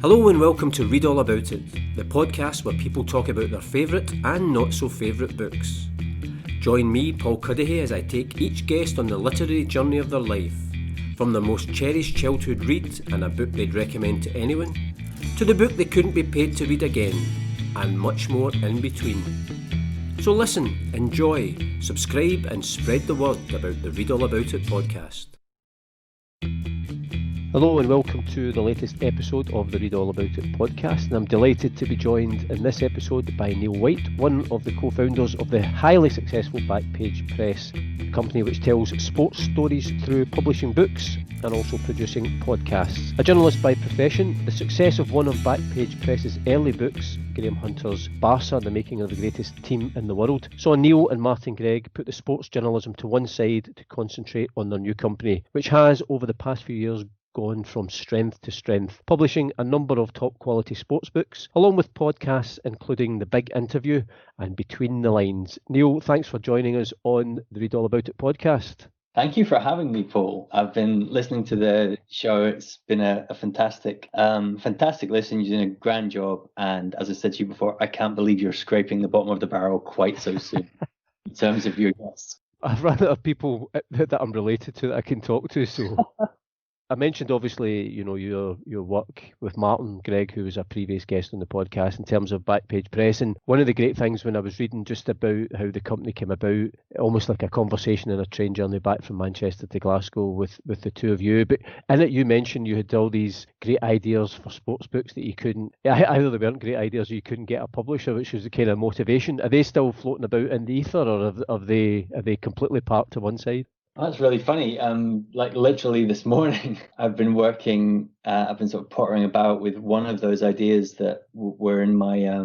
Hello and welcome to Read All About It, the podcast where people talk about their favourite and not so favourite books. Join me, Paul Cuddihy, as I take each guest on the literary journey of their life, from their most cherished childhood read and a book they'd recommend to anyone, to the book they couldn't be paid to read again, and much more in between. So listen, enjoy, subscribe and spread the word about the Read All About It podcast. Hello and welcome to the latest episode of the Read All About It podcast, and I'm delighted to be joined in this episode by Neil White, one of the co-founders of the highly successful Backpage Press, a company which tells sports stories through publishing books and also producing podcasts. A journalist by profession, the success of one of Backpage Press's early books, Graham Hunter's Barca, the making of the greatest team in the world, saw Neil and Martin Greig put the sports journalism to one side to concentrate on their new company, which has, over the past few years, gone from strength to strength, publishing a number of top quality sports books, along with podcasts including The Big Interview and Between the Lines. Neil, thanks for joining us on the Read All About It podcast. Thank you for having me, Paul. I've been listening to the show. It's been a fantastic listen. You're doing a grand job. And as I said to you before, I can't believe you're scraping the bottom of the barrel quite so soon in terms of your guests. I've run out of people that I'm related to that I can talk to, so... I mentioned, obviously, your work with Martin Greig, who was a previous guest on the podcast, in terms of Backpage Press. And one of the great things when I was reading just about how the company came about, almost like a conversation in a train journey back from Manchester to Glasgow with the two of you. But in it, you mentioned you had all these great ideas for sports books that you couldn't, either they weren't great ideas or you couldn't get a publisher, which was the kind of motivation. Are they still floating about in the ether, or are they completely parked to one side? That's really funny. Like literally this morning, I've been sort of pottering about with one of those ideas that were in my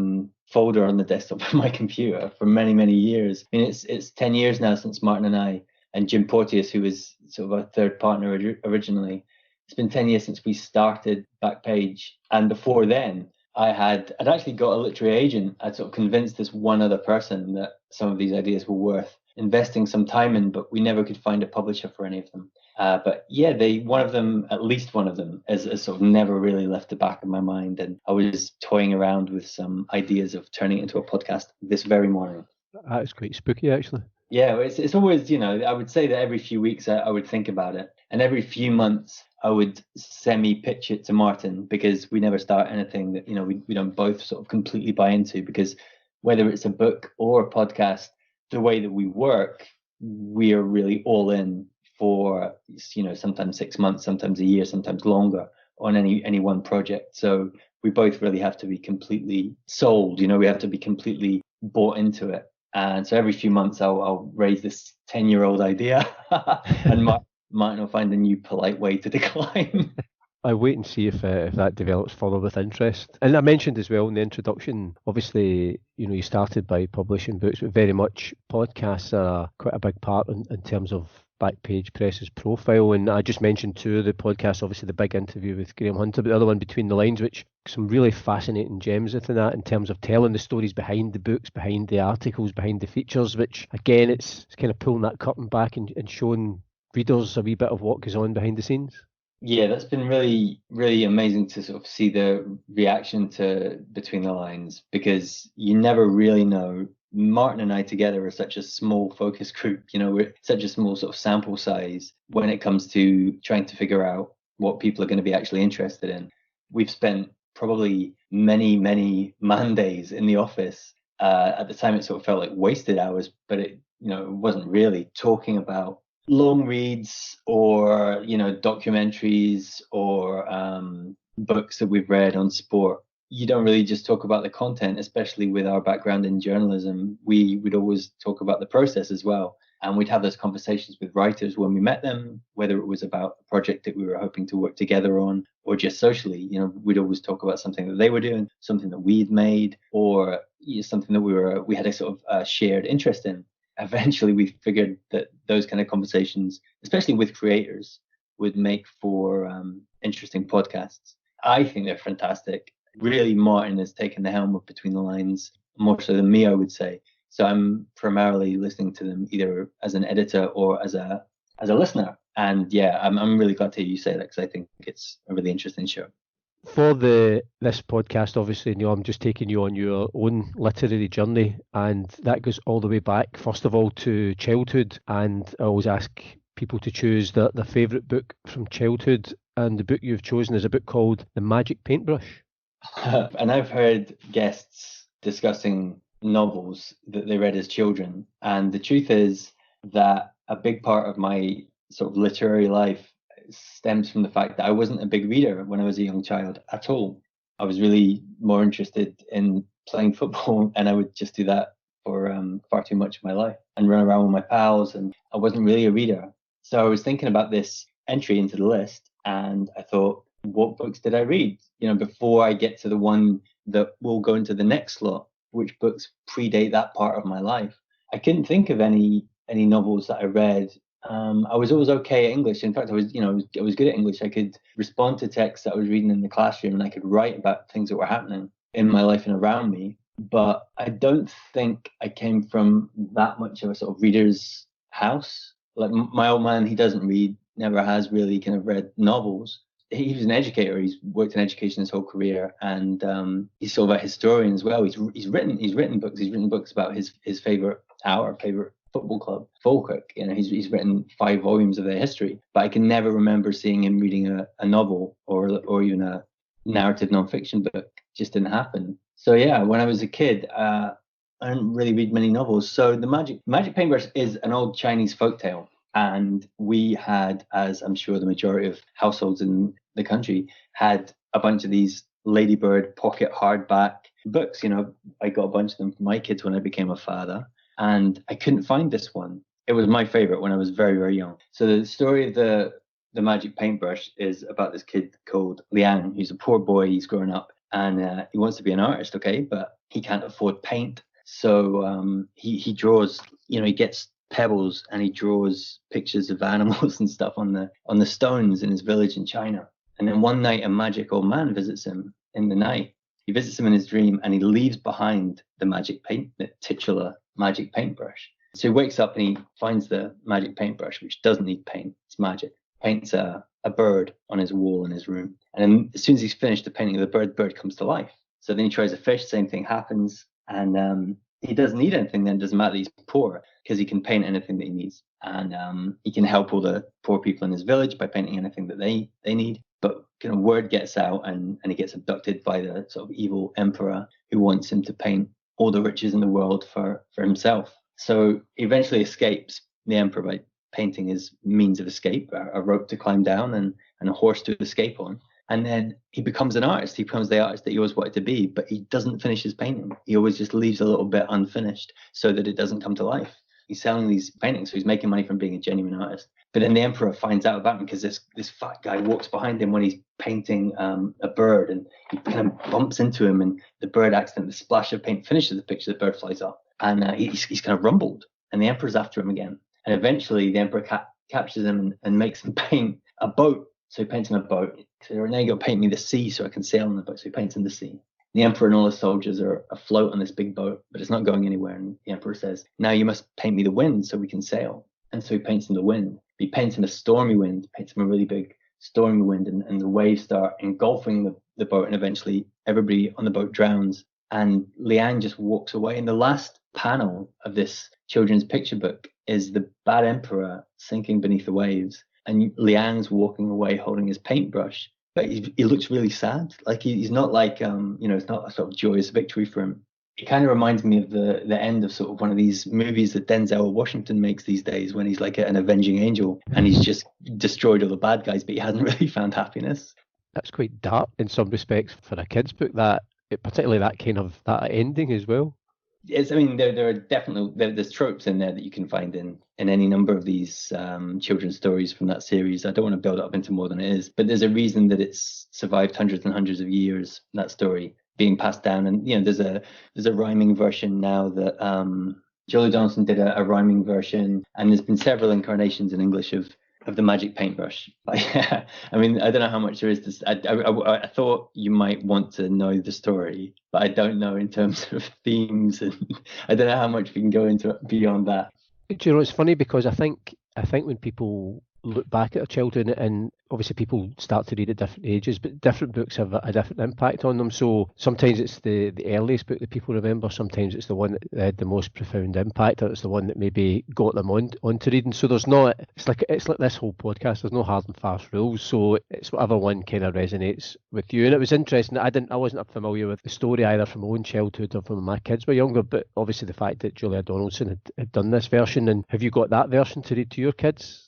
folder on the desktop of my computer for many, many years. I mean, it's 10 years now since Martin and I, and Jim Porteous, who was sort of our third partner originally, it's been 10 years since we started Backpage. And before then, I'd actually got a literary agent. I'd sort of convinced this one other person that some of these ideas were worth investing some time in, but we never could find a publisher for any of them. But yeah, at least one of them, has sort of never really left the back of my mind. And I was toying around with some ideas of turning it into a podcast this very morning. That's quite spooky, actually. Yeah, it's always, I would say that every few weeks I would think about it. And every few months I would semi-pitch it to Martin, because we never start anything that, we don't both sort of completely buy into, because whether it's a book or a podcast, the way that we work, we are really all in for, sometimes 6 months, sometimes a year, sometimes longer on any one project. So we both really have to be completely sold, we have to be completely bought into it. And so every few months I'll raise this 10-year-old idea and Martin will find a new polite way to decline. I wait and see if that develops further with interest. And I mentioned as well in the introduction, obviously, you started by publishing books, but very much podcasts are quite a big part in terms of Backpage Press's profile. And I just mentioned two of the podcasts, obviously The Big Interview with Graham Hunter, but the other one, Between the Lines, which some really fascinating gems within that in terms of telling the stories behind the books, behind the articles, behind the features, which again, it's kind of pulling that curtain back and showing readers a wee bit of what goes on behind the scenes. Yeah, that's been really, really amazing to sort of see the reaction to Between the Lines, because you never really know. Martin and I together are such a small focus group, we're such a small sort of sample size when it comes to trying to figure out what people are going to be actually interested in. We've spent probably many, many man days in the office. At the time, it sort of felt like wasted hours, but it wasn't really, talking about long reads or documentaries or books that we've read on sport. You don't really just talk about the content, especially with our background in journalism. We would always talk about the process as well, and we'd have those conversations with writers when we met them, whether it was about a project that we were hoping to work together on or just socially. We'd always talk about something that they were doing, something that we'd made, or something that we had a sort of shared interest in. Eventually we figured that those kind of conversations, especially with creators, would make for interesting podcasts. I think they're fantastic. Really, Martin has taken the helm of Between the Lines more so than me, I would say. So I'm primarily listening to them either as an editor or as a listener. And yeah, I'm really glad to hear you say that, because I think it's a really interesting show. For this podcast, obviously, Neil, I'm just taking you on your own literary journey, and that goes all the way back, first of all, to childhood. And I always ask people to choose their favourite book from childhood, and the book you've chosen is a book called The Magic Paintbrush. And I've heard guests discussing novels that they read as children. And the truth is that a big part of my sort of literary life stems from the fact that I wasn't a big reader when I was a young child at all. I was really more interested in playing football, and I would just do that for far too much of my life and run around with my pals. And I wasn't really a reader. So I was thinking about this entry into the list, and I thought, what books did I read? Before I get to the one that will go into the next slot, which books predate that part of my life? I couldn't think of any novels that I read. I was always okay at English. In fact, I was good at English. I could respond to texts that I was reading in the classroom, and I could write about things that were happening in my life and around me. But I don't think I came from that much of a sort of reader's house. Like my old man, he doesn't read, never has really kind of read novels. He was an educator. He's worked in education his whole career, and he's sort of a historian as well. He's written books. He's written books about his favorite football club, Falkirk. He's written 5 volumes of their history. But I can never remember seeing him reading a novel or even a narrative nonfiction book. Just didn't happen. So yeah, when I was a kid, I didn't really read many novels. So the Magic Paintbrush is an old Chinese folktale. And we had, as I'm sure the majority of households in the country, had a bunch of these Ladybird pocket hardback books. I got a bunch of them for my kids when I became a father, and I couldn't find this one. It was my favorite when I was very, very young. So the story of the Magic Paintbrush is about this kid called Liang. He's a poor boy. He's growing up, and he wants to be an artist, okay, but he can't afford paint. So he draws. He gets pebbles and he draws pictures of animals and stuff on the stones in his village in China. And then one night a magic old man visits him in the night. He visits him in his dream, and he leaves behind the titular magic paintbrush. So he wakes up and he finds the magic paintbrush, which doesn't need paint. It's magic. Paints a bird on his wall in his room. And then as soon as he's finished the painting of the bird comes to life. So then he tries a fish, same thing happens. And he doesn't need anything then. It doesn't matter, he's poor, because he can paint anything that he needs. And he can help all the poor people in his village by painting anything that they need. But kind of word gets out, and he gets abducted by the sort of evil emperor who wants him to paint all the riches in the world for himself. So he eventually escapes the emperor by painting his means of escape, a rope to climb down and a horse to escape on. And then he becomes an artist. He becomes the artist that he always wanted to be, but he doesn't finish his painting. He always just leaves a little bit unfinished so that it doesn't come to life. He's selling these paintings, so he's making money from being a genuine artist. But then the emperor finds out about him because this fat guy walks behind him when he's painting a bird, and he kind of bumps into him, and the bird accidentally, the splash of paint finishes the picture, the bird flies off, and he's kind of rumbled, and the emperor's after him again. And eventually the emperor captures him and makes him paint a boat. So he paints him a boat. So now you got to paint me the sea so I can sail on the boat. So he paints him the sea. The emperor and all his soldiers are afloat on this big boat, but it's not going anywhere. And the emperor says, now you must paint me the wind so we can sail. And so he paints him the wind. He paints him a stormy wind, paints him a really big stormy wind, and the waves start engulfing the boat, and eventually everybody on the boat drowns. And Liang just walks away. And the last panel of this children's picture book is the bad emperor sinking beneath the waves, and Liang's walking away holding his paintbrush. But he looks really sad. Like he's not like it's not a sort of joyous victory for him. It kind of reminds me of the end of sort of one of these movies that Denzel Washington makes these days, when he's like an avenging angel and he's just destroyed all the bad guys, but he hasn't really found happiness. That's quite dark in some respects for a kid's book, particularly that kind of that ending as well. Yes, I mean there are definitely there's tropes in there that you can find in any number of these children's stories from that series. I don't want to build it up into more than it is, but there's a reason that it's survived hundreds and hundreds of years, that story being passed down. And there's a rhyming version now that Jolie Donaldson did a rhyming version, and there's been several incarnations in English of the magic paintbrush. I mean, I don't know how much there is to. I thought you might want to know the story, but I don't know in terms of themes, and I don't know how much we can go into beyond that. Do you know, it's funny because I think when people look back at their childhood, and obviously people start to read at different ages, but different books have a different impact on them. So sometimes it's the earliest book that people remember, sometimes it's the one that had the most profound impact, or it's the one that maybe got them onto reading. So there's not, it's like this whole podcast, there's no hard and fast rules. So it's whatever one kind of resonates with you. And it was interesting, I wasn't familiar with the story either from my own childhood or from when my kids were younger, but obviously the fact that Julia Donaldson had done this version. And have you got that version to read to your kids?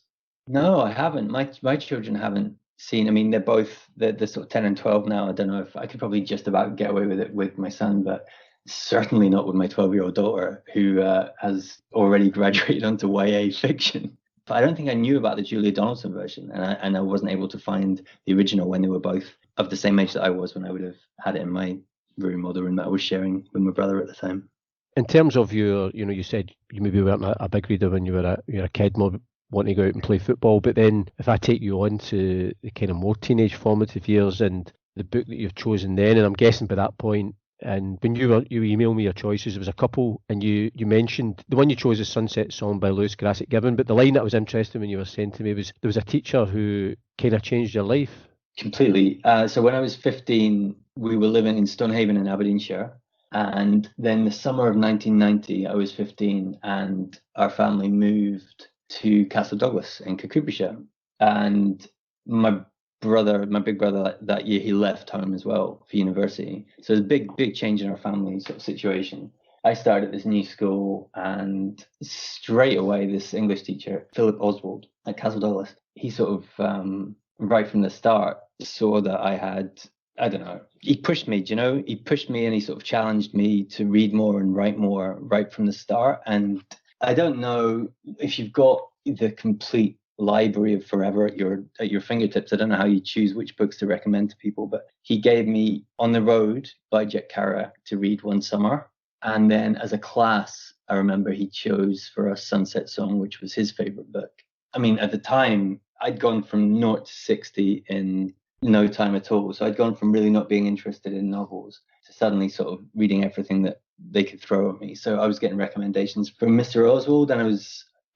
No, I haven't. My children haven't seen. I mean, they're sort of 10 and 12 now. I don't know if I could probably just about get away with it with my son, but certainly not with my 12-year-old daughter, who has already graduated onto YA fiction. But I don't think I knew about the Julia Donaldson version, and I wasn't able to find the original when they were both of the same age that I was when I would have had it in my room, or the room that I was sharing with my brother at the time. In terms of your, you said you maybe weren't a big reader when you were a kid, more wanting to go out and play football. But then if I take you on to the kind of more teenage formative years and the book that you've chosen then, and I'm guessing by that point, and when you emailed me your choices, there was a couple, and you mentioned the one you chose is Sunset Song by Lewis Grassic Gibbon. But the line that was interesting when you were saying to me was there was a teacher who kind of changed your life. Completely. So when I was 15, we were living in Stonehaven in Aberdeenshire. And then the summer of 1990, I was 15, and our family moved to Castle Douglas in Kirkcudbrightshire. And my big brother, that year, he left home as well for university. So it was a big change in our family sort of situation. I started at this new school, and straight away, this English teacher, Philip Oswald at Castle Douglas, he sort of, right from the start, saw that I had, I don't know, he pushed me, he pushed me, and he sort of challenged me to read more and write more right from the start. And I don't know if you've got the complete library of Forever at your fingertips. I don't know how you choose which books to recommend to people, but he gave me On the Road by Jack Kerouac to read one summer. And then as a class, I remember he chose for us Sunset Song, which was his favorite book. I mean, at the time, I'd gone from 0 to 60 in no time at all. So I'd gone from really not being interested in novels to suddenly sort of reading everything that they could throw at me. So I was getting recommendations from Mr. Oswald, and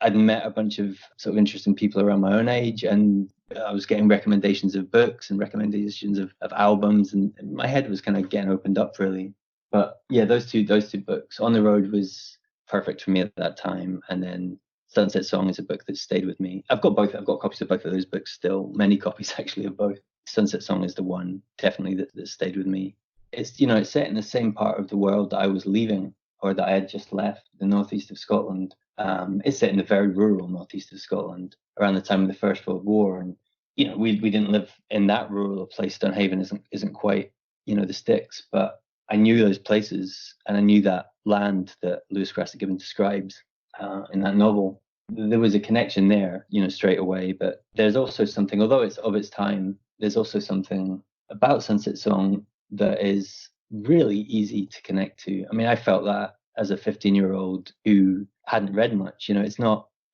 I'd met a bunch of sort of interesting people around my own age, and I was getting recommendations of books and recommendations of albums, and my head was kind of getting opened up really. But yeah, those two books. On the Road was perfect for me at that time, and then Sunset Song is a book that stayed with me. I've got both. I've got copies of both of those books still, many copies actually of both. Sunset Song is the one definitely that stayed with me. It's it's set in the same part of the world that I was leaving, or that I had just left, the northeast of Scotland. It's set in the very rural northeast of Scotland around the time of the First World War, and we didn't live in that rural place. Stonehaven isn't quite the sticks, but I knew those places, and I knew that land that Lewis Grassic Gibbon describes in that novel. There was a connection there, straight away. But there's also something, although it's of its time, there's also something about Sunset Song that is really easy to connect to. I mean, I felt that as a 15-year-old who hadn't read much.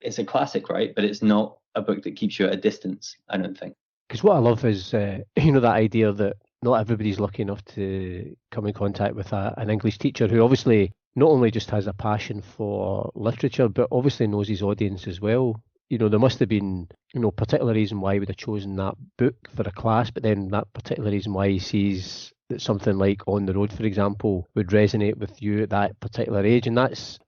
It's a classic, right? But it's not a book that keeps you at a distance, I don't think. Because what I love is, that idea that not everybody's lucky enough to come in contact with an English teacher who obviously not only just has a passion for literature, but obviously knows his audience as well. There must have been, particular reason why he would have chosen that book for a class, but then that particular reason why he sees that something like On the Road, for example, would resonate with you at that particular age. And that's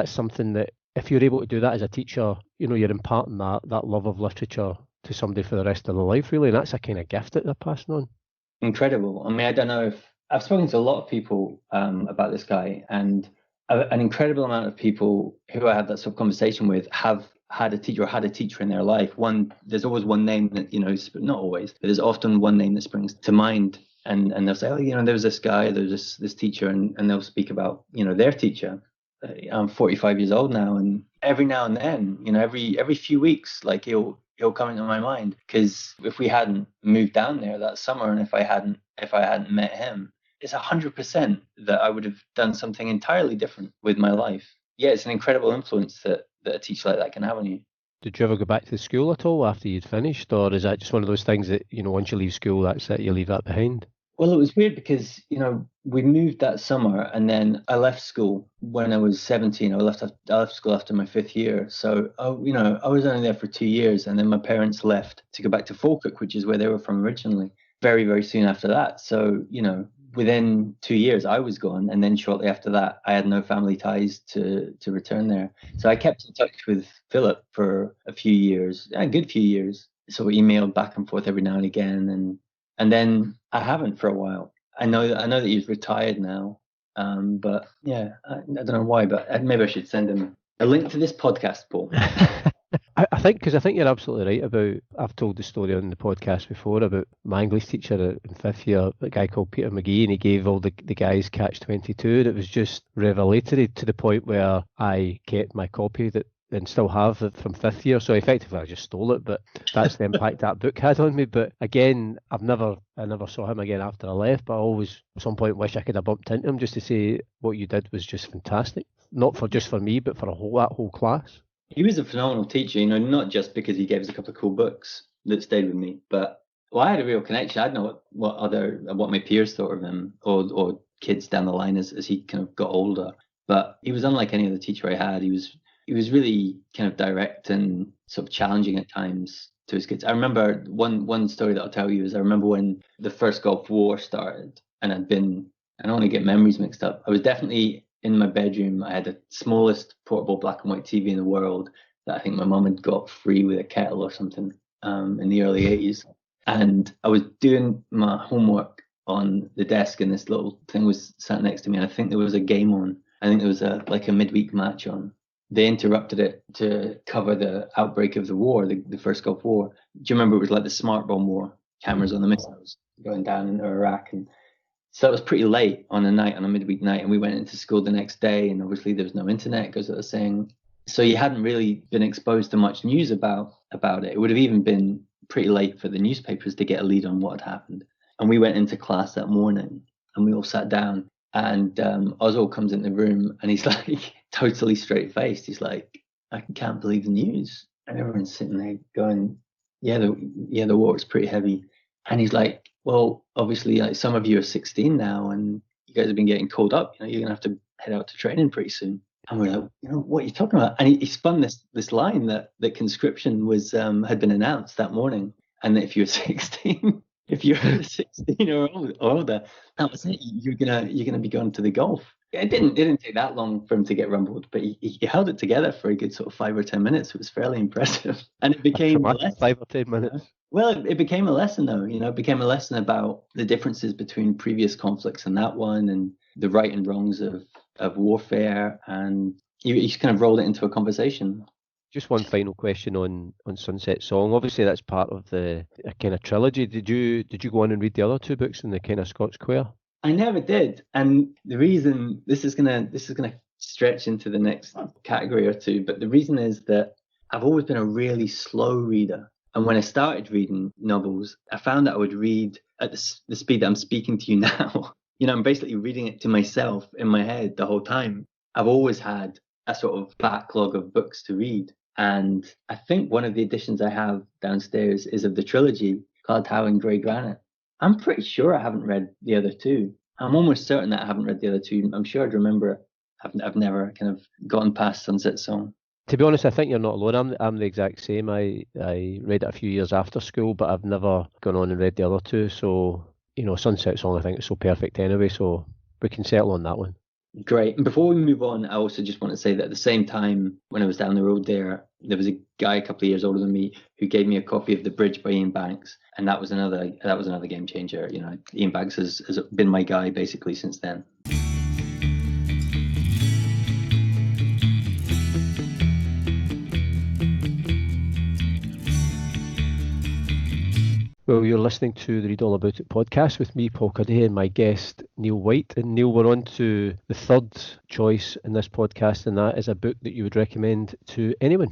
something that if you're able to do that as a teacher, you're imparting that love of literature to somebody for the rest of their life, really. And that's a kind of gift that they're passing on. Incredible. I mean, I don't know if I've spoken to a lot of people about this guy, and an incredible amount of people who I had that sort of conversation with have had a teacher in their life. There's always one name that, not always, but there's often one name that springs to mind. And they'll say, oh, there was this guy, there's this teacher, and they'll speak about, their teacher. I'm 45 years old now, and every now and then, every few weeks, like he'll come into my mind, because if we hadn't moved down there that summer, and if I hadn't met him, it's 100% that I would have done something entirely different with my life. Yeah, it's an incredible influence that a teacher like that can have on you. Did you ever go back to school at all after you'd finished, or is that just one of those things that, once you leave school, that's it, you leave that behind? Well, it was weird because, we moved that summer and then I left school when I was 17. I left school after my fifth year. So, I was only there for 2 years, and then my parents left to go back to Falkirk, which is where they were from originally, very, very soon after that. So, within 2 years I was gone. And then shortly after that, I had no family ties to return there. So I kept in touch with Philip for a few years, a good few years. So we emailed back and forth every now and again. And then I haven't for a while. I know that he's retired now, but yeah, I don't know why, but maybe I should send him a link to this podcast, Paul. I think you're absolutely right about. I've told the story on the podcast before about my English teacher in fifth year, a guy called Peter McGee, and he gave all the guys Catch-22, and it was just revelatory to the point where I kept my copy that and still have it from fifth year. So effectively, I just stole it, but that's the impact that book had on me. But again, I never saw him again after I left. But I always, at some point, wish I could have bumped into him just to say what you did was just fantastic. Not for just for me, but for that whole class. He was a phenomenal teacher, not just because he gave us a couple of cool books that stayed with me, but I had a real connection. I didn't know what my peers thought of him, or kids down the line as he kind of got older. But he was unlike any other teacher I had. He was really kind of direct and sort of challenging at times to his kids. I remember one story that I'll tell you is I remember when the first Gulf War started, and I don't want to get memories mixed up. I was definitely in my bedroom. I had the smallest portable black and white TV in the world that I think my mum had got free with a kettle or something in the early 80s. And I was doing my homework on the desk, and this little thing was sat next to me, and I think there was a game on. I think there was a midweek match on. They interrupted it to cover the outbreak of the war, the first Gulf War. Do you remember it was like the smart bomb war, cameras on the missiles going down into Iraq? And so it was pretty late on a midweek night, and we went into school the next day, and obviously there was no internet, goes without saying. So you hadn't really been exposed to much news about it. It would have even been pretty late for the newspapers to get a lead on what had happened. And we went into class that morning, and we all sat down, and Oswald comes in the room, and he's like totally straight faced. He's like, "I can't believe the news." And everyone's sitting there going, "Yeah, the war is pretty heavy." And he's like, "Well, obviously, like, some of you are 16 now, and you guys have been getting called up. You're gonna have to head out to training pretty soon." And we're like, "What are you talking about?" And he spun this line that conscription was had been announced that morning, and that if you were 16, if you're 16 or older, that was it. You're gonna be going to the Gulf. It didn't take that long for him to get rumbled, but he held it together for a good sort of 5 or 10 minutes. It was fairly impressive, and it became a lesson. 5 or 10 minutes. Well, it became a lesson, though. It became a lesson about the differences between previous conflicts and that one, and the right and wrongs of warfare, and you just kind of rolled it into a conversation. Just one final question on Sunset Song. Obviously, that's part of the kind of trilogy. Did you go on and read the other two books in the kind of Scots Quare? I never did, and the reason this is gonna stretch into the next category or two, but the reason is that I've always been a really slow reader, and when I started reading novels, I found that I would read at the speed that I'm speaking to you now. I'm basically reading it to myself in my head the whole time. I've always had a sort of backlog of books to read, and I think one of the editions I have downstairs is of the trilogy, Cloudhow and Grey Granite. I'm pretty sure I haven't read the other two. I'm almost certain that I haven't read the other two. I'm sure I'd remember it. I've never kind of gotten past Sunset Song. To be honest, I think you're not alone. I'm the exact same. I read it a few years after school, but I've never gone on and read the other two. So, Sunset Song, I think it's so perfect anyway. So we can settle on that one. Great. And before we move on, I also just want to say that at the same time, when I was down the road there was a guy a couple of years older than me who gave me a copy of The Bridge by Ian Banks, and that was another game changer. Ian Banks has been my guy basically since then. Well, you're listening to the Read All About It podcast with me, Paul Cuddihy, and my guest, Neil White. And Neil, we're on to the third choice in this podcast, and that is a book that you would recommend to anyone.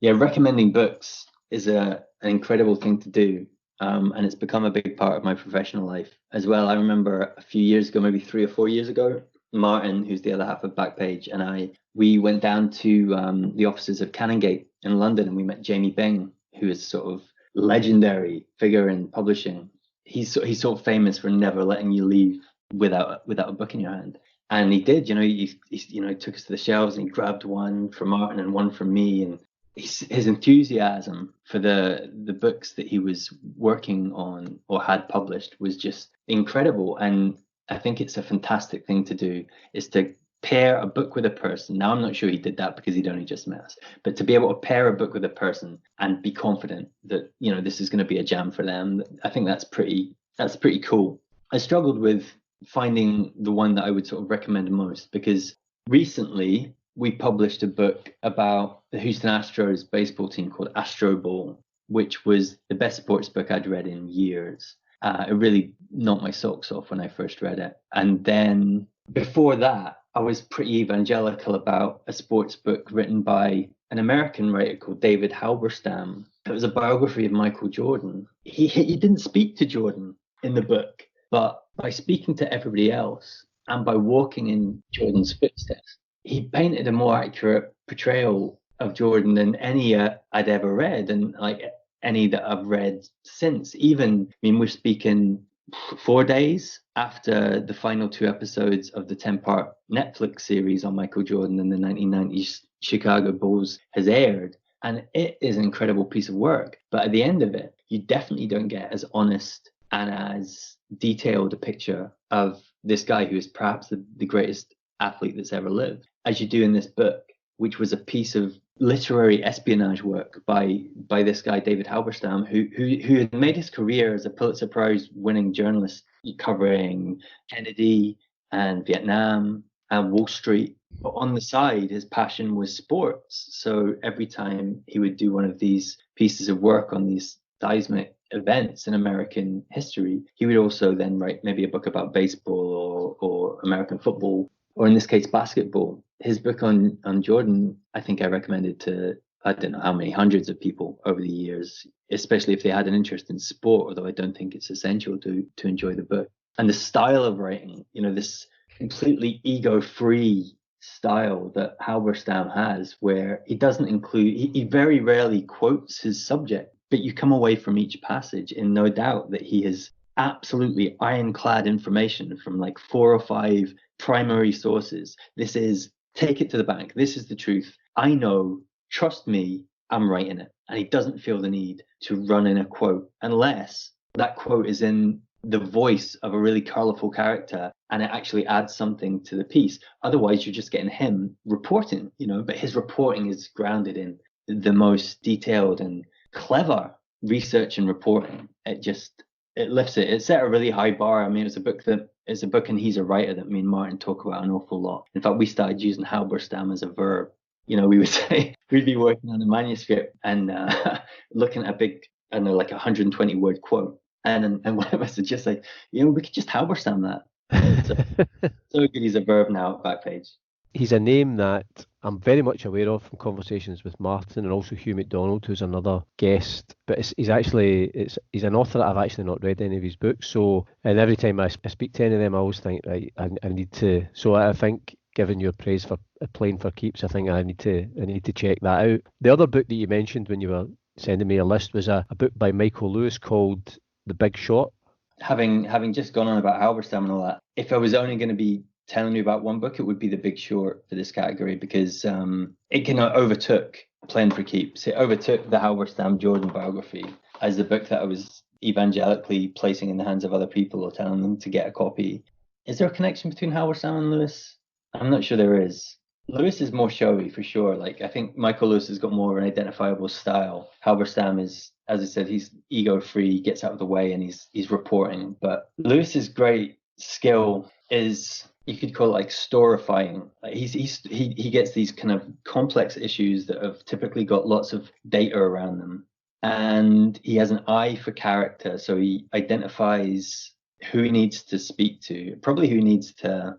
Yeah, recommending books is an incredible thing to do, and it's become a big part of my professional life as well. I remember a few years ago, maybe 3 or 4 years ago, Martin, who's the other half of Backpage, and we went down to the offices of Canongate in London, and we met Jamie Bing, who is sort of legendary figure in publishing. he's sort of famous for never letting you leave without a book in your hand. And he did, he took us to the shelves and he grabbed one for Martin and one for me. And his enthusiasm for the books that he was working on or had published was just incredible. And I think it's a fantastic thing to do, is to pair a book with a person. Now, I'm not sure he did that because he'd only just met us, but to be able to pair a book with a person and be confident that, this is going to be a jam for them, I think that's pretty cool. I struggled with finding the one that I would sort of recommend most, because recently we published a book about the Houston Astros baseball team called Astro Ball, which was the best sports book I'd read in years. It really knocked my socks off when I first read it. And then before that, I was pretty evangelical about a sports book written by an American writer called David Halberstam. It was a biography of Michael Jordan. He didn't speak to Jordan in the book, but by speaking to everybody else and by walking in Jordan's footsteps, he painted a more accurate portrayal of Jordan than any I'd ever read, and like any that I've read since. We're speaking 4 days after the final 2 episodes of the 10-part Netflix series on Michael Jordan and the 1990s Chicago Bulls has aired. And it is an incredible piece of work. But at the end of it, you definitely don't get as honest and as detailed a picture of this guy who is perhaps the greatest athlete that's ever lived as you do in this book, which was a piece of literary espionage work by this guy, David Halberstam, who had made his career as a Pulitzer Prize winning journalist covering Kennedy and Vietnam and Wall Street. But on the side, his passion was sports. So every time he would do one of these pieces of work on these seismic events in American history, he would also then write maybe a book about baseball or American football, or in this case, basketball. His book on Jordan, I think I recommended to, I don't know how many hundreds of people over the years, especially if they had an interest in sport, although I don't think it's essential to enjoy the book. And the style of writing, this completely ego-free style that Halberstam has, where he doesn't include, he very rarely quotes his subject, but you come away from each passage in no doubt that he has absolutely ironclad information from like 4 or 5 primary sources. This is, take it to the bank. This is the truth. I know, trust me, I'm writing it. And he doesn't feel the need to run in a quote unless that quote is in the voice of a really colorful character and it actually adds something to the piece. Otherwise, you're just getting him reporting, but his reporting is grounded in the most detailed and clever research and reporting. It lifts it. It set a really high bar. I mean, it's a book and he's a writer that me and Martin talk about an awful lot. In fact, we started using Halberstam as a verb. We would say, we'd be working on a manuscript and looking at a big, I don't know, like 120 word quote. And one of us would just say, we could just Halberstam that. So good he's a verb now at Backpage. He's a name that I'm very much aware of from conversations with Martin and also Hugh MacDonald, who's another guest. But he's an author that I've actually not read any of his books. So, and every time I speak to any of them, I always think, right, I need to. So I think, given your praise for Playing for Keeps, I think I need to check that out. The other book that you mentioned when you were sending me a list was a book by Michael Lewis called The Big Short. Having just gone on about Halberstam and all that, if I was only going to be telling you about one book, it would be The Big Short for this category, because it kind of overtook Playing for Keeps. It overtook the Halberstam Jordan biography as the book that I was evangelically placing in the hands of other people or telling them to get a copy. Is there a connection between Halberstam and Lewis? I'm not sure there is. Lewis is more showy for sure. Like, I think Michael Lewis has got more of an identifiable style. Halberstam is, as I said, he's ego-free, gets out of the way, and he's reporting. But Lewis's great skill is, you could call it like storifying. Like he gets these kind of complex issues that have typically got lots of data around them, and he has an eye for character. So he identifies who he needs to speak to, probably who he needs to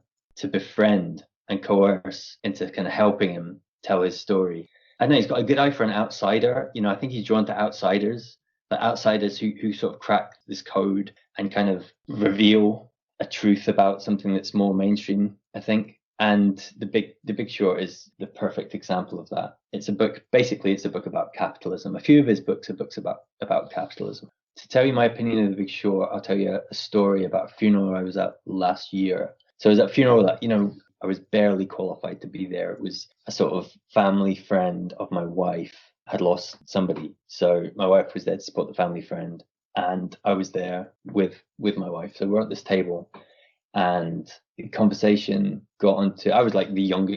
befriend and coerce into kind of helping him tell his story. I know he's got a good eye for an outsider. I think he's drawn to outsiders, but outsiders who sort of crack this code and kind of reveal a truth about something that's more mainstream, I think. And the Big Short is the perfect example of that. It's a book, basically it's a book about capitalism. A few of his books are books about capitalism. To tell you my opinion of The Big Short, I'll tell you a story about a funeral I was at last year. So it was at a funeral that, I was barely qualified to be there. It was a sort of family friend of my wife had lost somebody. So my wife was there to support the family friend, and I was there with my wife. So we're at this table, and the conversation got onto, I was like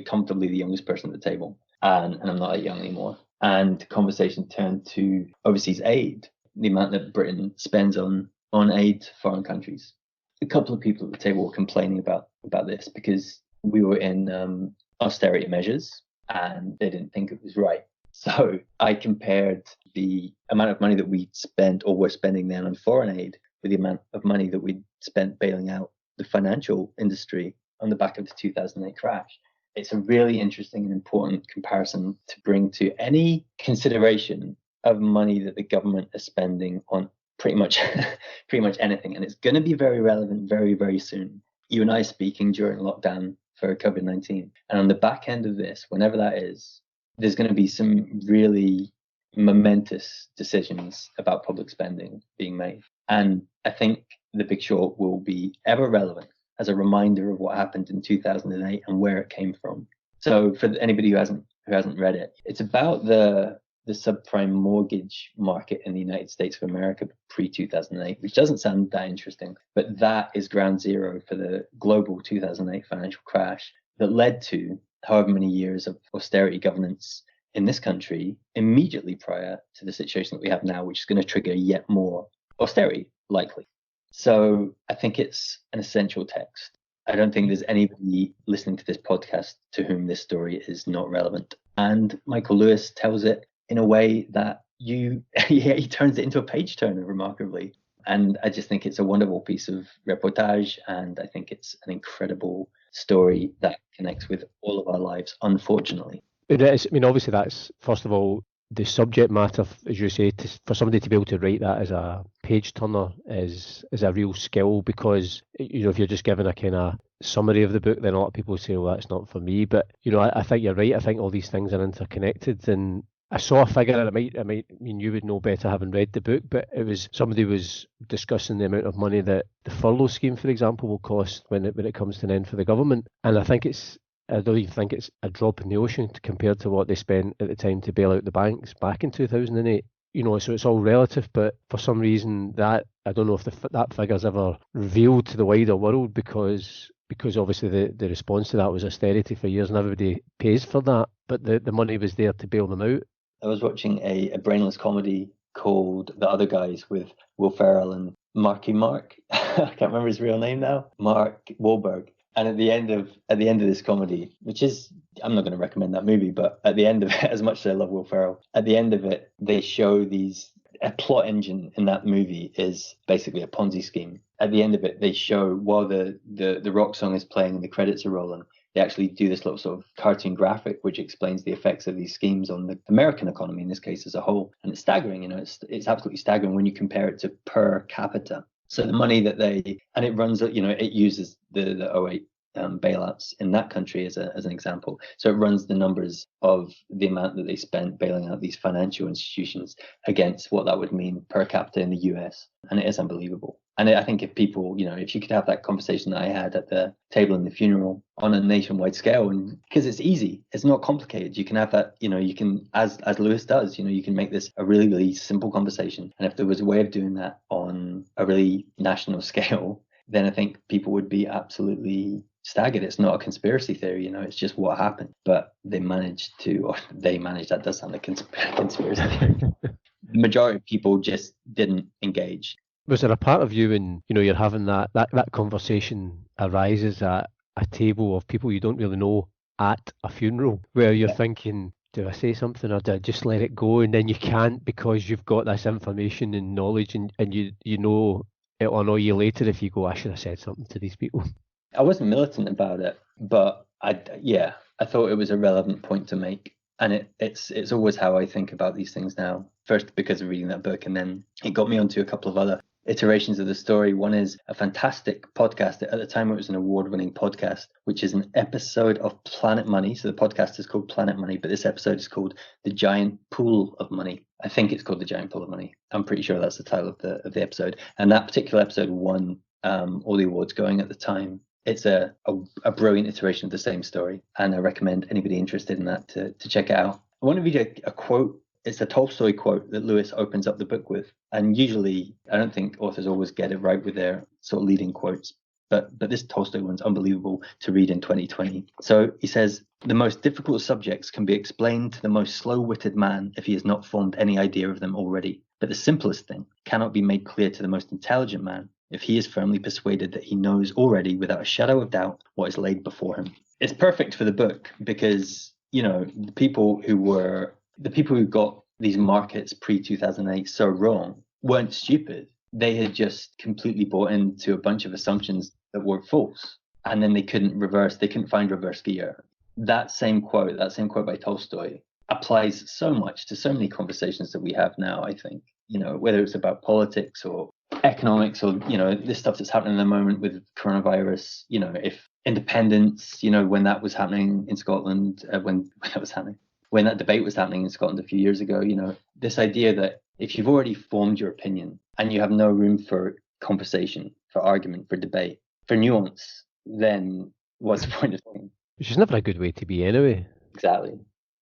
comfortably the youngest person at the table, and I'm not that young anymore. And the conversation turned to overseas aid, the amount that Britain spends on aid to foreign countries. A couple of people at the table were complaining about this because we were in austerity measures and they didn't think it was right. So I compared the amount of money that we spent or were spending then on foreign aid with the amount of money that we'd spent bailing out the financial industry on the back of the 2008 crash. It's a really interesting and important comparison to bring to any consideration of money that the government is spending on pretty much anything. And it's going to be very relevant very, very soon. You and I are speaking during lockdown for COVID-19. And on the back end of this, whenever that is, there's going to be some really momentous decisions about public spending being made. And I think The Big Short will be ever relevant as a reminder of what happened in 2008 and where it came from. So for anybody who hasn't read it, it's about the subprime mortgage market in the United States of America pre-2008, which doesn't sound that interesting, but that is ground zero for the global 2008 financial crash that led to however many years of austerity governance in this country immediately prior to the situation that we have now, which is going to trigger yet more austerity, likely. So I think it's an essential text. I don't think there's anybody listening to this podcast to whom this story is not relevant. And Michael Lewis tells it in a way that he turns it into a page turner remarkably. And I just think it's a wonderful piece of reportage. And I think it's an incredible story that connects with all of our lives, unfortunately. It is. I mean, obviously, that's, first of all, the subject matter, as you say, for somebody to be able to write that as a page turner is a real skill, because, if you're just given a kind of summary of the book, then a lot of people say, well, that's not for me. But, I think you're right. I think all these things are interconnected. And I saw a figure, and I mean, you would know better having read the book, but it was, somebody was discussing the amount of money that the furlough scheme, for example, will cost when it comes to an end for the government. And I don't even think it's a drop in the ocean compared to what they spent at the time to bail out the banks back in 2008. So it's all relative, but for some reason that, I don't know if that figure's ever revealed to the wider world, because obviously the response to that was austerity for years and everybody pays for that, but the money was there to bail them out. I was watching a brainless comedy called The Other Guys with Will Ferrell and Marky Mark. I can't remember his real name now. Mark Wahlberg. And at the end of this comedy, which is, I'm not going to recommend that movie, but at the end of it, as much as I love Will Ferrell, at the end of it, they show a plot engine in that movie is basically a Ponzi scheme. At the end of it, they show, while the rock song is playing and the credits are rolling, they actually do this little sort of cartoon graphic which explains the effects of these schemes on the American economy, in this case, as a whole. And it's staggering, it's absolutely staggering when you compare it to per capita. So the money that and it runs, it uses the 08 bailouts in that country as an example. So it runs the numbers of the amount that they spent bailing out these financial institutions against what that would mean per capita in the US. And it is unbelievable. And I think if people, if you could have that conversation that I had at the table in the funeral on a nationwide scale, and because it's easy, it's not complicated. You can have that, you can, as Lewis does, you can make this a really, really simple conversation. And if there was a way of doing that on a really national scale, then I think people would be absolutely staggered. It's not a conspiracy theory, it's just what happened. But that does sound like conspiracy theory. The majority of people just didn't engage. Was there a part of you when, you're having that conversation arises at a table of people you don't really know at a funeral, where you're thinking, do I say something or do I just let it go? And then you can't, because you've got this information and knowledge, and you know it'll annoy you later if you go, I should have said something to these people. I wasn't militant about it, but I thought it was a relevant point to make. And it's always how I think about these things now. First, because of reading that book, and then it got me onto a couple of other iterations of the story. One is a fantastic podcast. At the time, it was an award-winning podcast, which is an episode of Planet Money. So the podcast is called Planet Money, but this episode is called The Giant Pool of Money. I think it's called The Giant Pool of Money. I'm pretty sure that's the title of the episode. And that particular episode won all the awards going at the time. It's a brilliant iteration of the same story, and I recommend anybody interested in that to check it out. I want to read a quote. It's a Tolstoy quote that Lewis opens up the book with. And usually, I don't think authors always get it right with their sort of leading quotes. But this Tolstoy one's unbelievable to read in 2020. So he says, "The most difficult subjects can be explained to the most slow-witted man if he has not formed any idea of them already. But the simplest thing cannot be made clear to the most intelligent man if he is firmly persuaded that he knows already without a shadow of doubt what is laid before him." It's perfect for the book because, the people who got these markets pre-2008 so wrong weren't stupid. They had just completely bought into a bunch of assumptions that were false. And then they couldn't find reverse gear. That same quote by Tolstoy applies so much to so many conversations that we have now, I think. Whether it's about politics or economics or, this stuff that's happening at the moment with coronavirus, if independence, when that was happening in Scotland, when that debate was happening in Scotland a few years ago, this idea that if you've already formed your opinion and you have no room for conversation, for argument, for debate, for nuance, then what's the point of thinking? Which is never a good way to be anyway. Exactly.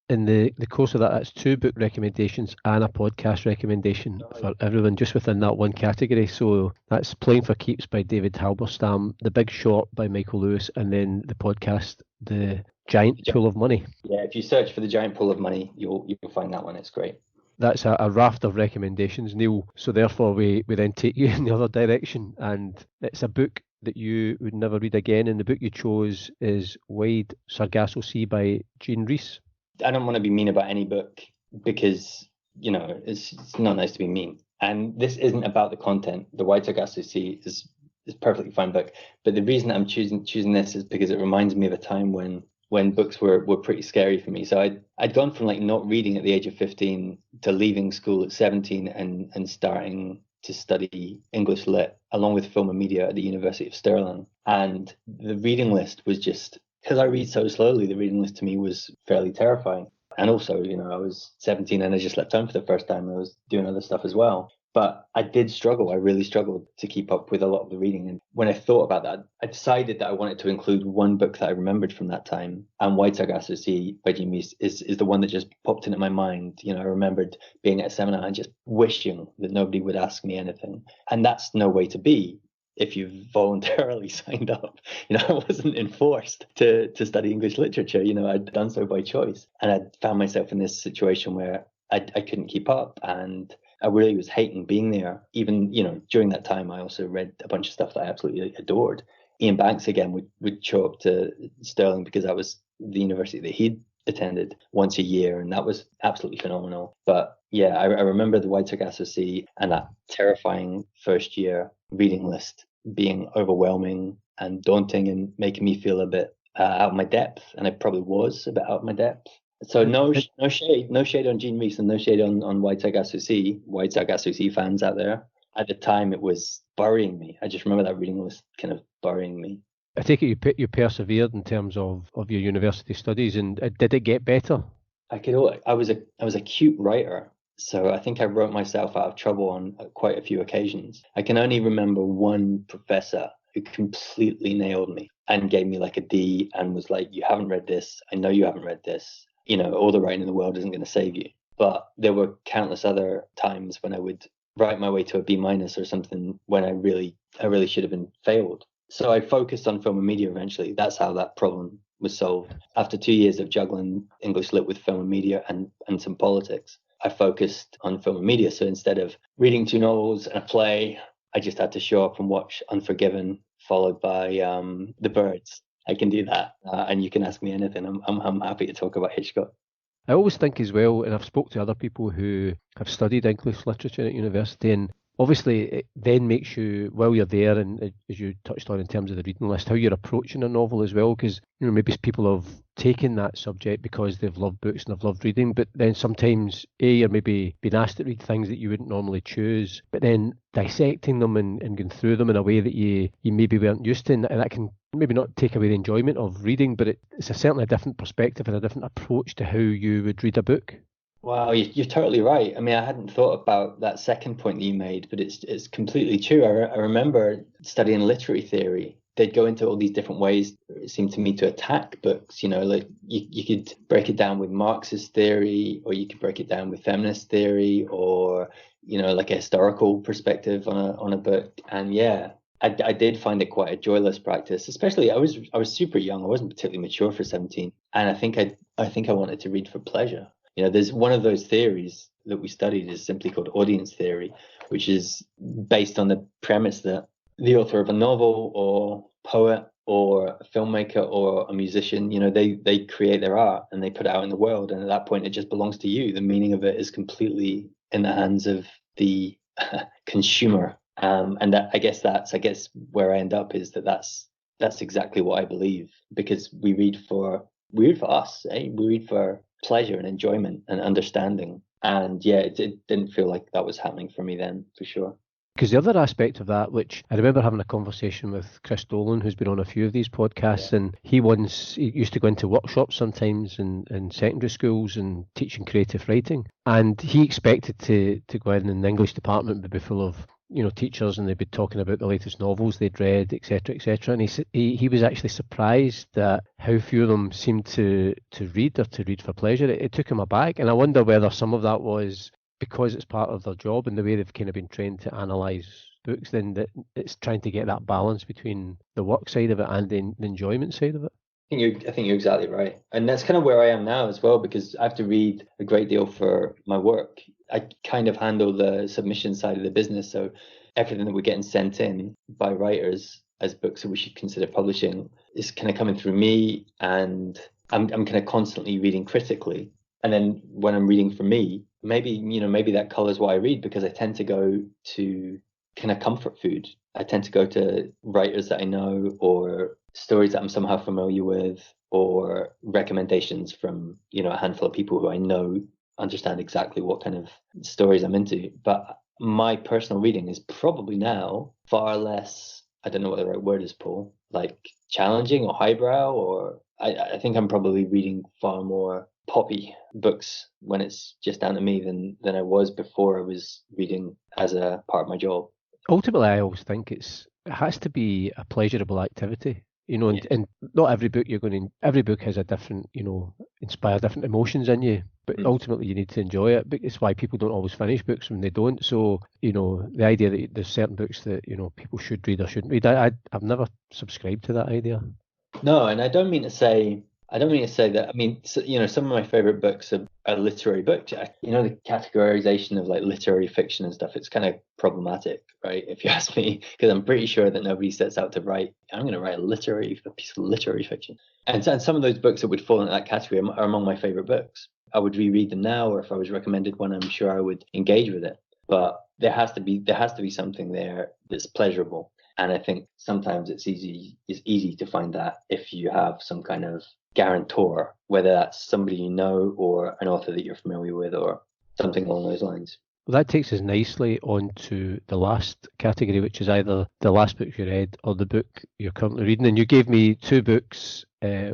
In the course of that's 2 book recommendations and a podcast recommendation for everyone just within that one category. So that's Playing for Keeps by David Halberstam, The Big Short by Michael Lewis, and then the podcast, The Giant Pool of Money. Yeah, if you search for The Giant Pool of Money, you'll find that one. It's great. That's a raft of recommendations, Neil. So therefore we then take you in the other direction, and it's a book that you would never read again. And the book you chose is Wide Sargasso Sea by Jean Rhys. I don't want to be mean about any book because, it's not nice to be mean. And this isn't about the content. The Wide Sargasso Sea is a perfectly fine book. But the reason I'm choosing this is because it reminds me of a time when books were pretty scary for me. So I'd gone from not reading at the age of 15 to leaving school at 17 and starting to study English Lit along with film and media at the University of Stirling. And the reading list was just, because I read so slowly, the reading list to me was fairly terrifying. And also, I was 17 and I just left home for the first time. I was doing other stuff as well. But I did struggle. I really struggled to keep up with a lot of the reading. And when I thought about that, I decided that I wanted to include one book that I remembered from that time. And Wide Sargasso Sea by Jean Rhys is the one that just popped into my mind. I remembered being at a seminar and just wishing that nobody would ask me anything. And that's no way to be if you voluntarily signed up. I wasn't enforced to study English literature. I'd done so by choice. And I found myself in this situation where I couldn't keep up, and I really was hating being there. Even, during that time, I also read a bunch of stuff that I absolutely adored. Ian Banks, again, would show up to Stirling because that was the university that he'd attended once a year, and that was absolutely phenomenal. But yeah, I remember the Wide Sargasso Sea and that terrifying first year reading list being overwhelming and daunting and making me feel a bit out of my depth, and I probably was a bit out of my depth. So no shade on Jean Rhys and no shade on Wide Sargasso Sea fans out there. At the time, it was burying me. I just remember that reading list kind of burying me. I take it you persevered in terms of your university studies, and did it get better? I was a cute writer, so I think I wrote myself out of trouble on quite a few occasions. I can only remember one professor who completely nailed me and gave me a D and was like, "You haven't read this. I know you haven't read this. All the writing in the world isn't going to save you." But there were countless other times when I would write my way to a B- or something when I really should have been failed. So I focused on film and media eventually. That's how that problem was solved. After 2 years of juggling English Lit with film and media and some politics, I focused on film and media. So instead of reading 2 novels and a play, I just had to show up and watch Unforgiven, followed by The Birds. I can do that, and you can ask me anything. I'm happy to talk about Hitchcock. I always think as well, and I've spoke to other people who have studied English literature at university, and obviously it then makes you, while you're there, and as you touched on in terms of the reading list, how you're approaching a novel as well, because maybe people have taken that subject because they've loved books and have loved reading, but then sometimes you're maybe being asked to read things that you wouldn't normally choose, but then dissecting them and going through them in a way that you maybe weren't used to, and that can maybe not take away the enjoyment of reading, but it's certainly a different perspective and a different approach to how you would read a book. Wow, you're totally right. I mean, I hadn't thought about that second point that you made, but it's completely true. I remember studying literary theory. They'd go into all these different ways, it seemed to me, to attack books. Like you could break it down with Marxist theory, or you could break it down with feminist theory, or like a historical perspective on a book. And yeah, I did find it quite a joyless practice. Especially, I was super young. I wasn't particularly mature for 17, and I think I wanted to read for pleasure. There's one of those theories that we studied is simply called audience theory, which is based on the premise that the author of a novel or poet or a filmmaker or a musician, they create their art and they put it out in the world. And at that point, it just belongs to you. The meaning of it is completely in the hands of the consumer. And that, I guess where I end up is that's exactly what I believe, because we read for us, eh? We read for pleasure and enjoyment and understanding. And yeah, it didn't feel like that was happening for me then, for sure. Because the other aspect of that, which I remember having a conversation with Chris Dolan, who's been on a few of these podcasts, and he used to go into workshops sometimes in secondary schools and teaching creative writing. And he expected to go in the English department would be full of teachers, and they'd be talking about the latest novels they'd read, etc., etc. And he was actually surprised at how few of them seemed to read or to read for pleasure. It took him aback, and I wonder whether some of that was because it's part of their job and the way they've kind of been trained to analyse books, then that it's trying to get that balance between the work side of it and the enjoyment side of it. I think you're exactly right. And that's kind of where I am now as well, because I have to read a great deal for my work. I kind of handle the submission side of the business. So everything that we're getting sent in by writers as books that we should consider publishing is kind of coming through me. And I'm kind of constantly reading critically. And then when I'm reading for me, maybe that colors what I read, because I tend to go to kind of comfort food. I tend to go to writers that I know, or stories that I'm somehow familiar with, or recommendations from, a handful of people who I know understand exactly what kind of stories I'm into. But my personal reading is probably now far less, I don't know what the right word is, Paul, like challenging or highbrow, or I think I'm probably reading far more poppy books when it's just down to me than I was before I was reading as a part of my job. Ultimately, I always think it has to be a pleasurable activity. Yeah. And not every book every book has a different, inspire different emotions in you, but ultimately you need to enjoy it. But it's why people don't always finish books when they don't. So, the idea that there's certain books that, people should read or shouldn't read, I've never subscribed to that idea. No, and I don't mean to say that. I mean, some of my favorite books are literary books. The categorization of like literary fiction and stuff, it's kind of problematic, right? If you ask me, because I'm pretty sure that nobody sets out to write, I'm going to write a piece of literary fiction. And some of those books that would fall into that category are among my favorite books. I would reread them now, or if I was recommended one, I'm sure I would engage with it. But there has to be something there that's pleasurable. And I think sometimes it's easy to find that if you have some kind of guarantor, whether that's somebody you know or an author that you're familiar with or something along those lines. Well, that takes us nicely on to the last category, which is either the last book you read or the book you're currently reading. And you gave me two books.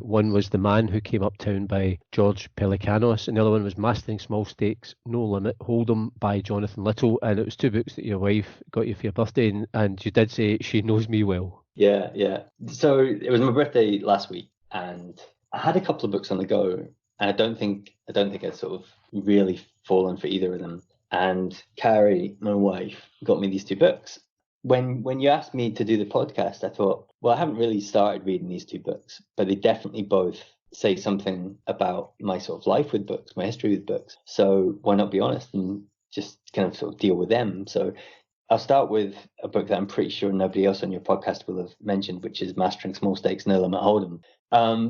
One was The Man Who Came Uptown by George Pelecanos, and the other one was Mastering Small Stakes, No Limit, Hold'em by Jonathan Little. And it was two books that your wife got you for your birthday, and you did say she knows me well. Yeah, yeah. So it was my birthday last week, and I had a couple of books on the go, and I don't think I'd sort of really fallen for either of them. And Carrie, my wife, got me these two books. When you asked me to do the podcast, I thought, well, I haven't really started reading these two books, but they definitely both say something about my sort of life with books, my history with books. So why not be honest and just kind of sort of deal with them? So I'll start with a book that I'm pretty sure nobody else on your podcast will have mentioned, which is Mastering Small Stakes, No Limit, Hold'em.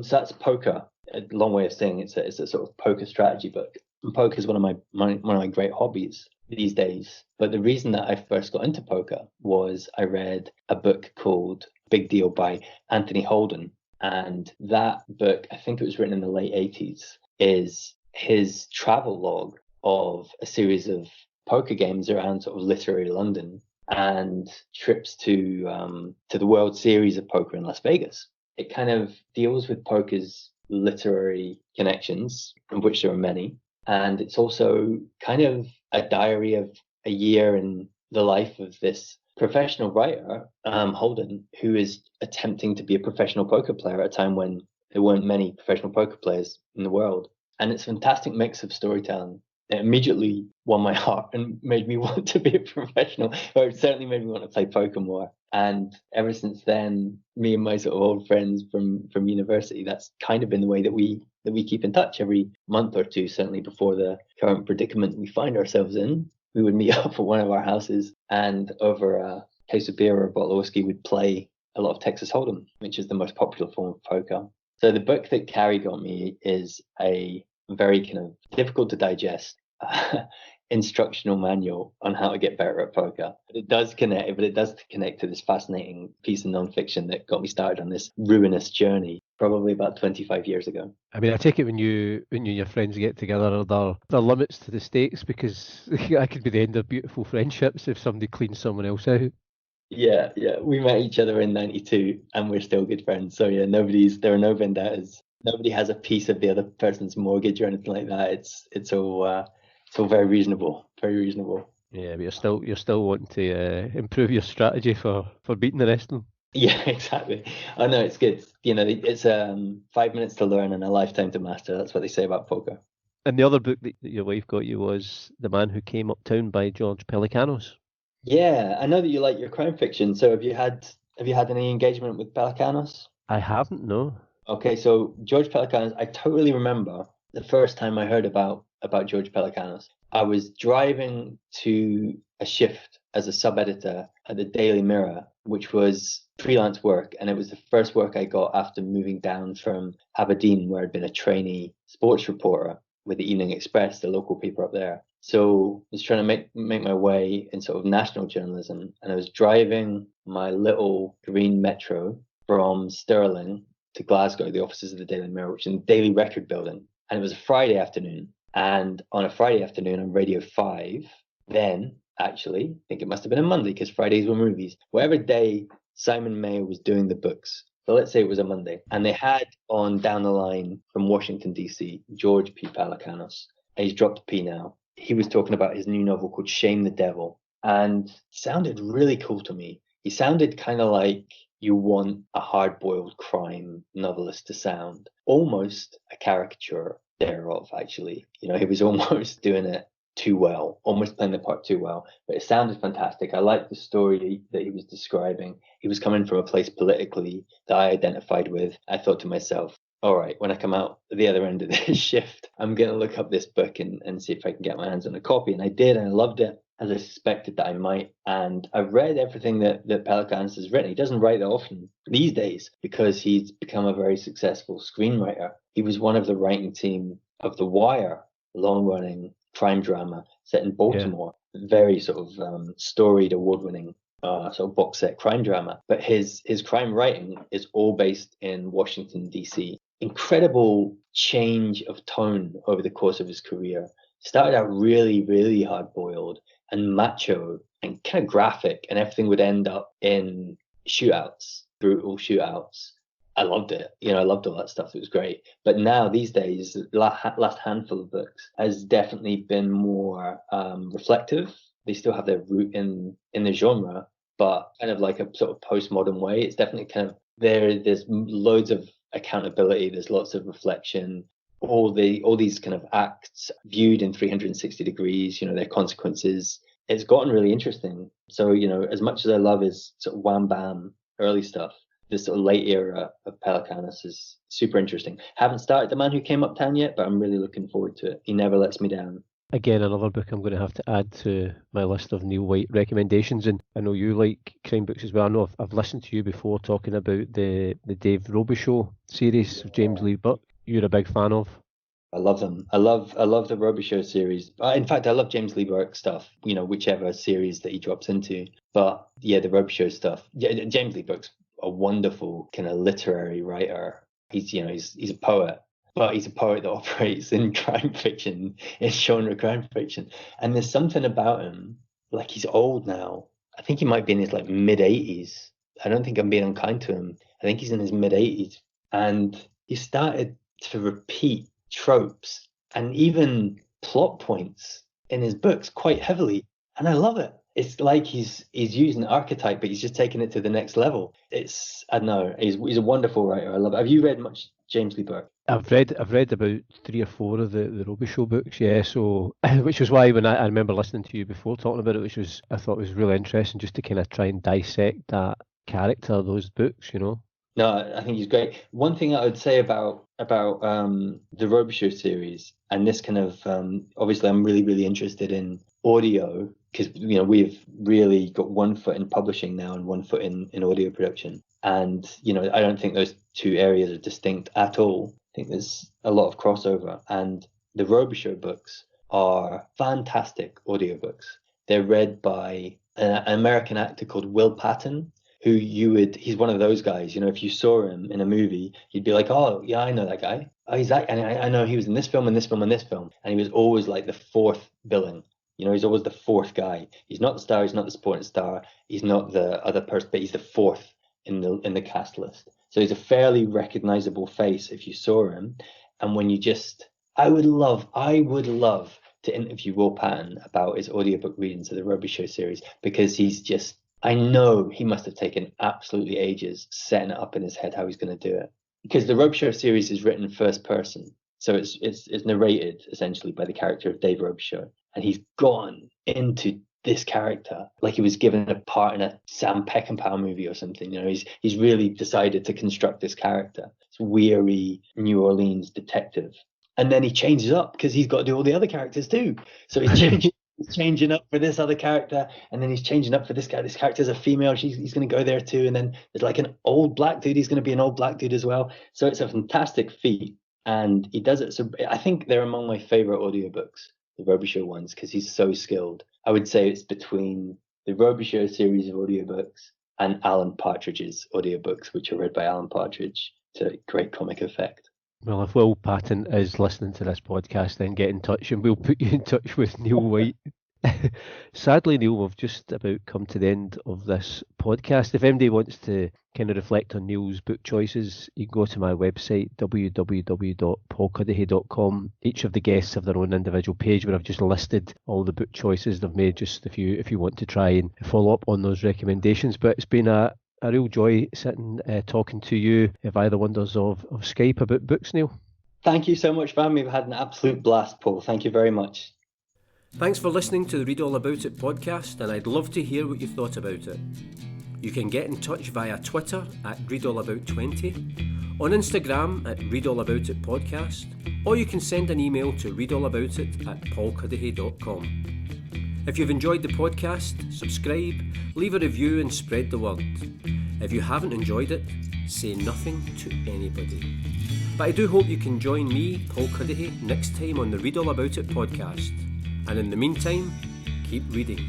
So that's poker. A long way of saying it's a sort of poker strategy book. And poker is one of my great hobbies these days. But the reason that I first got into poker was I read a book called Big Deal by Anthony Holden. And that book, I think it was written in the late 80s, is his travel log of a series of poker games around sort of literary London and trips to the World Series of Poker in Las Vegas. It kind of deals with poker's literary connections, of which there are many, and it's also kind of a diary of a year in the life of this professional writer, Holden, who is attempting to be a professional poker player at a time when there weren't many professional poker players in the world. And it's a fantastic mix of storytelling. It immediately won my heart and made me want to be a professional, or it certainly made me want to play poker more. And ever since then, me and my sort of old friends from university, that's kind of been the way that we keep in touch every month or two, certainly before the current predicament we find ourselves in. We would meet up at one of our houses, and over a case of beer or a bottle of whiskey, we'd play a lot of Texas Hold'em, which is the most popular form of poker. So the book that Carrie got me is a very kind of difficult to digest instructional manual on how to get better at poker. It does connect to this fascinating piece of nonfiction that got me started on this ruinous journey probably about 25 years ago. I mean, I take it when you and your friends get together, there are limits to the stakes, because that could be the end of beautiful friendships if somebody cleans someone else out. Yeah, we met each other in '92 and we're still good friends. So yeah, there are no vendettas. Nobody has a piece of the other person's mortgage or anything like that. It's all very reasonable, very reasonable. Yeah, but you're still wanting to improve your strategy for beating the rest of them. Yeah, exactly. I know it's good. You know, it's 5 minutes to learn and a lifetime to master. That's what they say about poker. And the other book that your wife got you was The Man Who Came Uptown by George Pelecanos. Yeah, I know that you like your crime fiction. So have you had any engagement with Pelicanos? I haven't, no. Okay, so George Pelicanos, I totally remember the first time I heard about George Pelicanos. I was driving to a shift as a sub-editor at the Daily Mirror, which was freelance work, and it was the first work I got after moving down from Aberdeen, where I'd been a trainee sports reporter with the Evening Express, the local paper up there. So I was trying to make my way in sort of national journalism, and I was driving my little green Metro from Stirling to Glasgow, the offices of the Daily Mirror, which is in the Daily Record building. And it was a Friday afternoon. And on a Friday afternoon on Radio 5, then actually, I think it must have been a Monday because Fridays were movies. Whatever day Simon Mayo was doing the books. So let's say it was a Monday. And they had on down the line from Washington, D.C., George P. Pelecanos. And he's dropped a P now. He was talking about his new novel called Shame the Devil. And it sounded really cool to me. He sounded kind of like you want a hard-boiled crime novelist to sound. Almost a caricature thereof, actually. You know, he was almost doing it too well, almost playing the part too well. But it sounded fantastic. I liked the story that he was describing. He was coming from a place politically that I identified with. I thought to myself, all right, when I come out the other end of this shift, I'm going to look up this book and see if I can get my hands on a copy. And I did, and I loved it, as I suspected that I might. And I've read everything that Pelicanos has written. He doesn't write that often these days because he's become a very successful screenwriter. He was one of the writing team of The Wire, long-running crime drama set in Baltimore. Yeah. Very sort of storied, award-winning sort of box set crime drama. But his crime writing is all based in Washington, D.C. Incredible change of tone over the course of his career. Started out really, really hard-boiled and macho and kind of graphic, and everything would end up in shootouts, brutal shootouts. I loved it. You know, I loved all that stuff. It was great. But now, these days, the last handful of books has definitely been more reflective. They still have their root in the genre, but kind of like a sort of postmodern way. It's definitely kind of there's loads of accountability. There's lots of reflection. All these kind of acts viewed in 360 degrees, you know, their consequences. It's gotten really interesting. So, you know, as much as I love his sort of wham bam early stuff, this sort of late era of Pelicanos is super interesting. Haven't started The Man Who Came Uptown yet, but I'm really looking forward to it. He never lets me down. Again, another book I'm going to have to add to my list of Neil White recommendations. And I know you like crime books as well. I know I've listened to you before talking about the Dave Robichaux series of James Lee Burke. You're a big fan of. I love them. I love the Robichaux series. In fact, I love James Lee Burke stuff, whichever series that he drops into. But yeah, the Robichaux stuff. Yeah, James Lee Burke's a wonderful kind of literary writer. He's a poet, but he's a poet that operates in crime fiction, in genre crime fiction. And there's something about him, like he's old now. I think he might be in his like mid-80s. I don't think I'm being unkind to him. I think he's in his mid-80s. And he started to repeat tropes and even plot points in his books quite heavily. And I love it. It's like he's using archetype, but he's just taking it to the next level. I don't know. He's a wonderful writer. I love it. Have you read much James Lee Burke? I've read about 3 or 4 of the Robichaux books, yeah. So, which was why when I remember listening to you before talking about it, I thought it was really interesting just to kind of try and dissect that character, those books, No, I think he's great. One thing I would say about the Robichaux series, and this kind of obviously I'm really, really interested in audio because we've really got one foot in publishing now and one foot in audio production. And I don't think those two areas are distinct at all. I think there's a lot of crossover. And the Robichaux books are fantastic audiobooks. They're read by an American actor called Will Patton, who he's one of those guys, if you saw him in a movie, you'd be like, oh, yeah, I know that guy. Oh, he's that, and I know he was in this film and this film and this film. And he was always like the fourth billing. He's always the fourth guy. He's not the star, he's not the supporting star, he's not the other person, but he's the fourth in the cast list. So he's a fairly recognizable face if you saw him. And when I would love to interview Will Patton about his audiobook readings of the Robichaux series, because I know he must have taken absolutely ages setting it up in his head how he's going to do it. Because the Robichaux series is written first person. So it's narrated essentially by the character of Dave Robichaux. And he's gone into this character like he was given a part in a Sam Peckinpah movie or something. He's really decided to construct this character. This weary New Orleans detective. And then he changes up because he's got to do all the other characters too. So he's changing up for this other character, and then he's changing up for this guy. This character's a female. He's going to go there too. And then there's like an old black dude. He's going to be an old black dude as well. So it's a fantastic feat. And he does it. So I think they're among my favorite audiobooks, the Robichaux ones, because he's so skilled. I would say it's between the Robichaux series of audiobooks and Alan Partridge's audiobooks, which are read by Alan Partridge to great comic effect. Well, if Will Patton is listening to this podcast, then get in touch and we'll put you in touch with Neil White. Sadly, Neil, we've just about come to the end of this podcast. If anybody wants to kind of reflect on Neil's book choices, you can go to my website, www.paulcuddihy.com. Each of the guests have their own individual page where I've just listed all the book choices they've made, just if you want to try and follow up on those recommendations. But it's been a real joy sitting talking to you via the wonders of Skype about books, Neil. Thank you so much for having me. We've had an absolute blast, Paul. Thank you very much. Thanks for listening to the Read All About It podcast, and I'd love to hear what you thought about it. You can get in touch via Twitter at ReadAllAbout20, on Instagram at ReadAllAboutItPodcast, or you can send an email to readallaboutit@paulcuddihy.com. If you've enjoyed the podcast, subscribe, leave a review and spread the word. If you haven't enjoyed it, say nothing to anybody. But I do hope you can join me, Paul Cuddihy, next time on the Read All About It podcast. And in the meantime, keep reading.